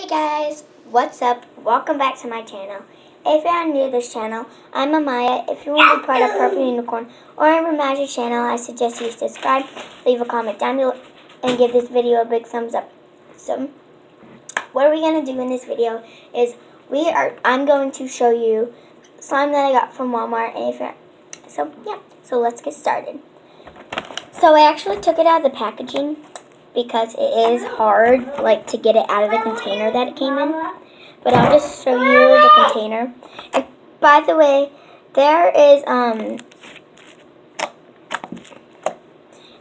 Guys, what's up? Welcome back to my channel. If you are new to this channel, I'm Amaya. If you want to be part of Purple Unicorn or Amber Magic channel, I suggest you subscribe, leave a comment down below, and give this video a big thumbs up. So, what are we going to do in this video is I'm going to show you slime that I got from Walmart. And so let's get started. So I actually took it out of the packaging because it is hard, to get it out of the container that it came in. But I'll just show you the container. And by the way, there is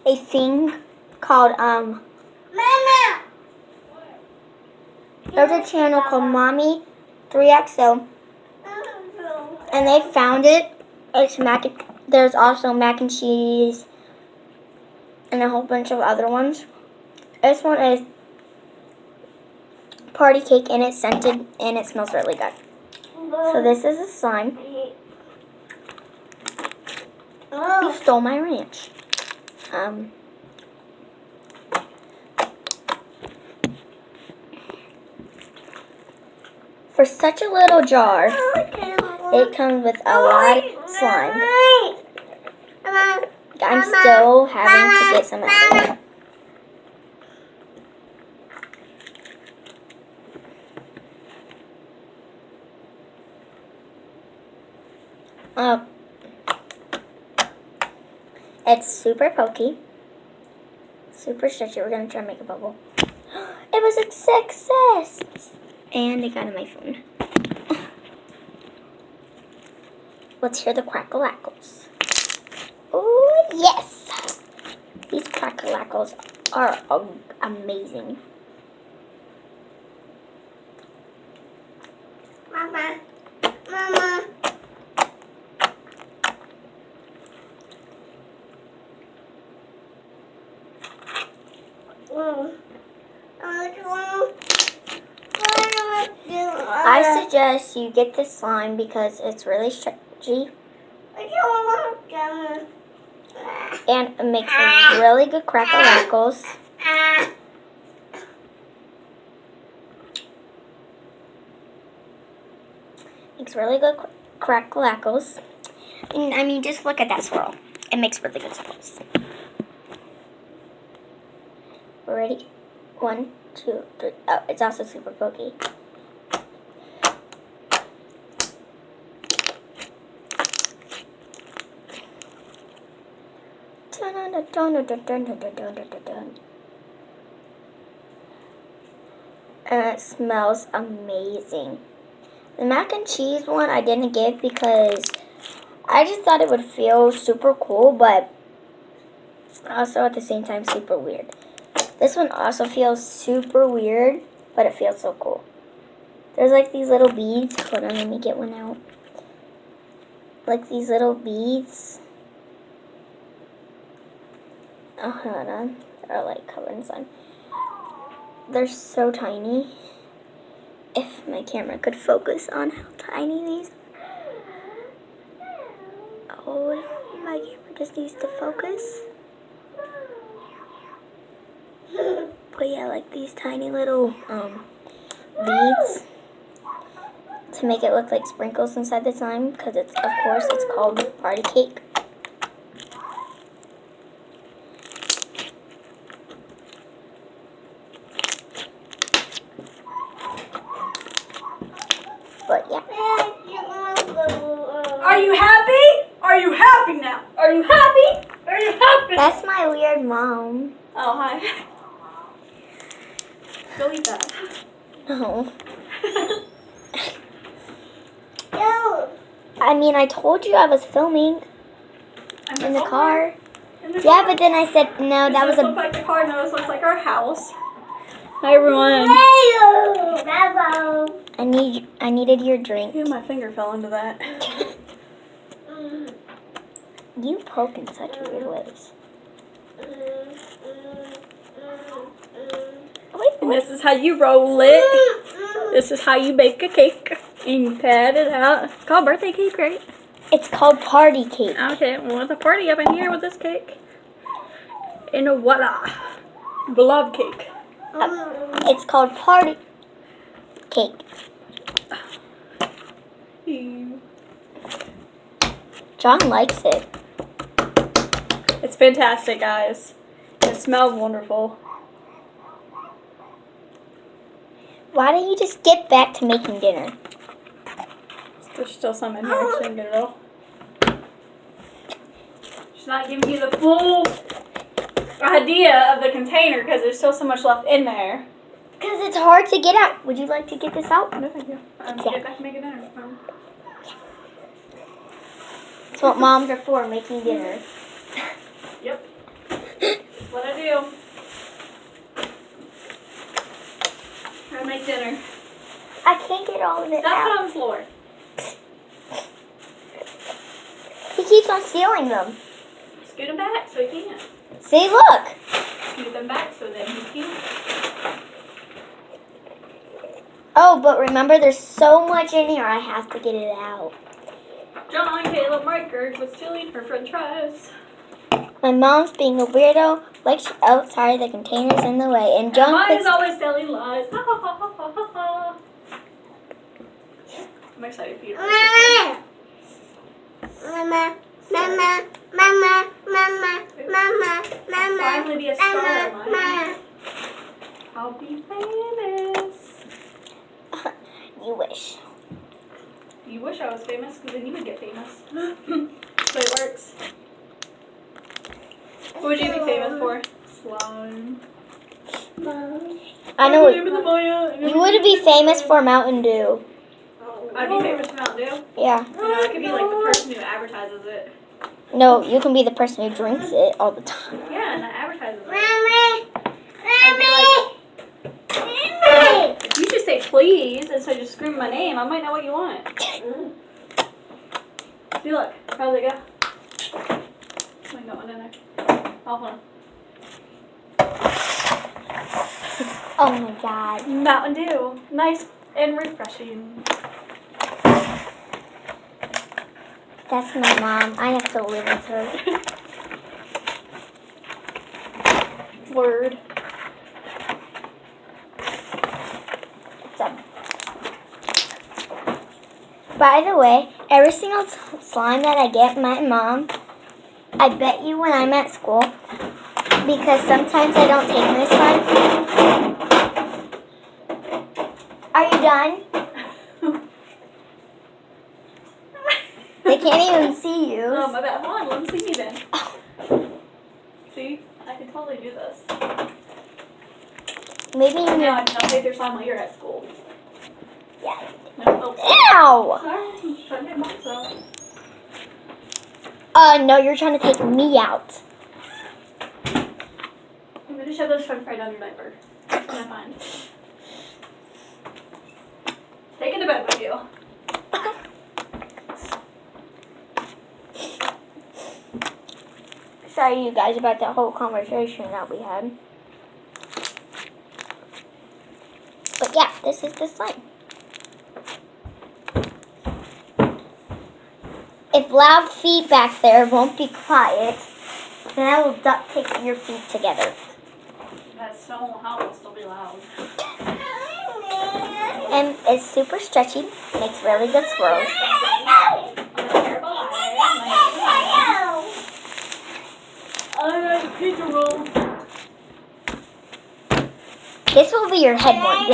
a thing called there's a channel called Mommy 3XO, and they found it. There's also mac and cheese and a whole bunch of other ones. This one is party cake, and it's scented, and it smells really good. So this is a slime. You stole my ranch. For such a little jar, it comes with a lot of slime. I'm still having to get some out of it. It's super pokey, super stretchy. We're going to try to make a bubble. It was a success! And it got in my phone. Let's hear the crackle-lackles. Oh, yes! These crackle-lackles are amazing. Mama. I suggest you get this slime because it's really stretchy and it makes really good crackle-lackles. Makes really good crackle-lackles. And I mean, just look at that swirl. It makes really good swirls. Ready? 1, 2, 3. Oh, it's also super pokey. And it smells amazing. The mac and cheese one I didn't get because I just thought it would feel super cool, but also at the same time super weird. This one also feels super weird, but it feels so cool. There's these little beads. Hold on, let me get one out. These little beads. Oh, hold on. They're covered in slime. They're so tiny. If my camera could focus on how tiny these are. Oh, my camera just needs to focus. But yeah, these tiny little beads to make it look like sprinkles inside the slime, because of course it's called party cake. But yeah. Are you happy? Are you happy now? Are you happy? Are you happy? That's my weird mom. Oh, hi. Go eat that. No. I mean, I told you I was filming in the car. Yeah, but then I said, no, that was This looks like the car. No, this looks like our house. Hi, everyone. I needed your drink. Yeah, my finger fell into that. You poke in such weird ways. And this is how you roll it. This is how you bake a cake. And you pat it out. It's called birthday cake, right? It's called party cake. Okay, well, there's a party up in here with this cake. And voila. Blob cake. It's called party. cake. Ew. John likes it. It's fantastic, guys. It smells wonderful. Why don't you just get back to making dinner? There's still some in here. She didn't get it all. She's not giving you the full idea of the container because there's still so much left in there. Because it's hard to get out. Would you like to get this out? No, thank you. Get back to making dinner. That's what moms are for, making dinner. Yep. That's what I do. Try to make dinner. I can't get all of it Stop it out. on the floor. He keeps on stealing them. Scoot them back so he can. See, look. Scoot them back so then he can. Oh, but remember, there's so much in here, I have to get it out. John Caleb Riker was stealing her french fries. My mom's being a weirdo, like she's outside the containers in the way. And John Mine puts... is always telling lies. Ha, ha, ha, ha, ha, ha. I'm excited for you to finally be a star of mine. I'll be famous. You wish. You wish I was famous because then you would get famous. So it works. What would you be famous for? Slime. I know what... You would be famous for Mountain Dew. I'd be famous for Mountain Dew. Yeah. You know, I could be like the person who advertises it. No, you can be the person who drinks it all the time. Yeah, and that advertises it. I'd be like, if you just say please instead of just screaming my name, I might know what you want. See, look. How'd they go? I got one in there. Oh, hold on. Oh my god. Mountain Dew. Nice and refreshing. That's my mom. I have to live with her. Word. It's a... By the way, every single slime that I get, my mom, I bet you when I'm at school, because sometimes I don't take my slime. Are you done? They can't even see you. Oh, my bad. Hold on, let them see me then. See? I can totally do this. Maybe No, you... I cannot take your slime while you're at school. Yeah. No, oh. Ow! Sorry, I'm trying to get myself. No, you're trying to take me out. I'm going to shove those french fries down your diaper. That's what I find. Take it to bed with you. Sorry, you guys, about that whole conversation that we had. But yeah, this is the slime. If loud feet back there won't be quiet, then I will duct tape your feet together. That stone house will still be loud. And it's super stretchy, makes really good swirls. I like a pizza roll. This will be your head one day.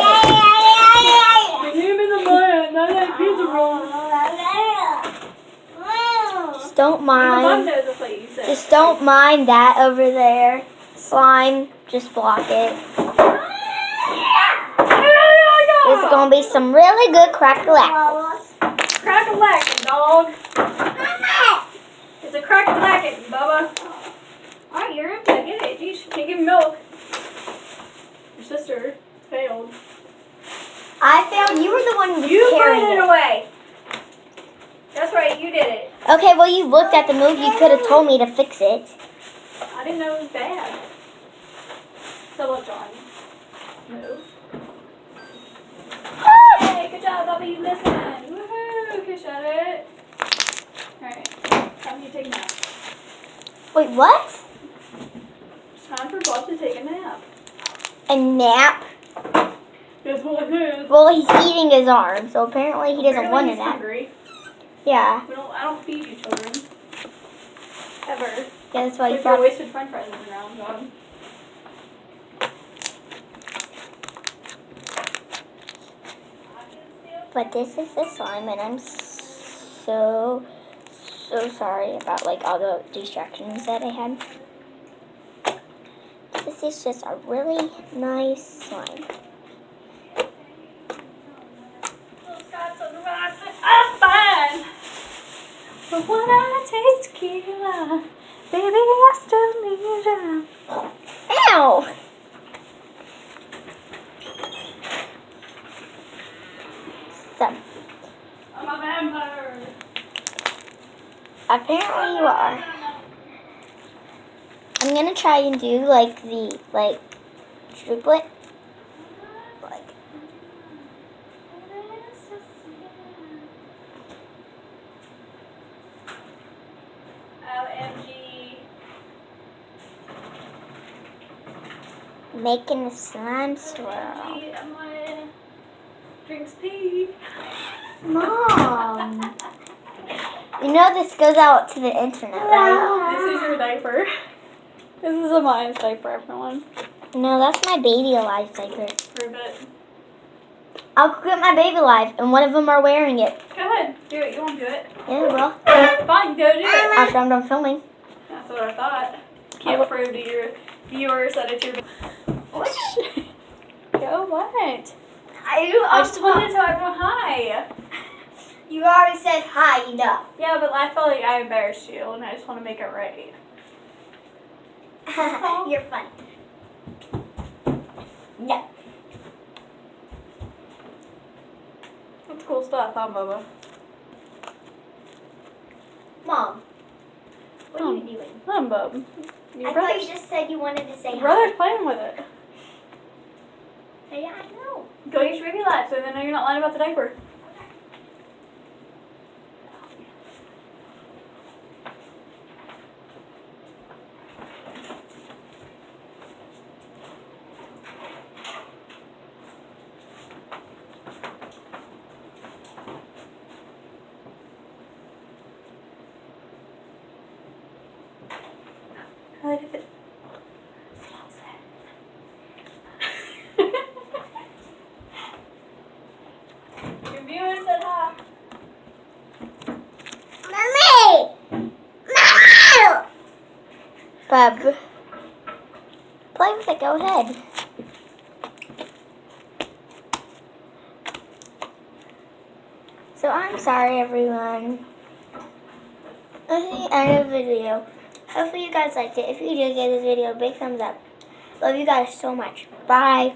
My name is Amaya, and I like pizza rolls. Just don't My mom mind. knows the place you said. Just don't mind that over there. Slime, just block it. This is gonna be some really good crack-a-lack. Crack-a-lackin', dog. It's a crack-a-lackin', Bubba. Alright, you're empty. I get it. Jeez, you can't give me milk. Your sister failed. I found you were the one who was You put carrying it it. away. That's right, you did it. Okay, well you looked at the movie. You could have told me to fix it. I didn't know it was bad. So look, John. Move. Hey, good job, Bubba. You listened. Woohoo! Kiss at it. Alright, time you take a nap. Wait, what? It's time for Bob to take a nap. A nap? Guess what it is? Well, he's eating his arm, so apparently he doesn't Apparently want he's it. hungry. Yeah. I don't feed you children. Ever. Yeah, that's why he Like your brought. wasted french fries on the ground, God. But this is the slime, and I'm so sorry about like all the distractions that I had. This is just a really nice slime. I'm fine. But when I taste tequila, baby, I still need you. Ow! So, I'm a vampire. apparently you are. I'm gonna try and do like the triplet. Like OMG. making a slime swirl. My drinks pee. Mom. You know this goes out to the internet, right? This is your diaper. This is a Maya's diaper, everyone. No, that's my baby alive diaper. Prove it. I'll go get my baby alive, and one of them are wearing it. Go ahead. Do it. You want to do it? Yeah, well, Fine, go do it. after I'm done filming. That's what I thought. Can't prove to your viewers that it's your... What? Go what? I just wanted to tell everyone hi. You already said hi enough. Yeah, but I felt like I embarrassed you, and I just want to make it right. You're funny. No. That's cool stuff, huh, Bubba? Mom, what are you doing? Come on, Bub. Your I thought brother's, you just said you wanted to say your hi. brother's playing with it. Yeah, I know. Go get your baby alive so they know you're not lying about the diaper. How did it? Your viewers said hi. Mommy! No! Bub. Play with it, go ahead. So I'm sorry everyone. That's the end of the video. Hopefully you guys liked it. If you did, give this video a big thumbs up. Love you guys so much. Bye.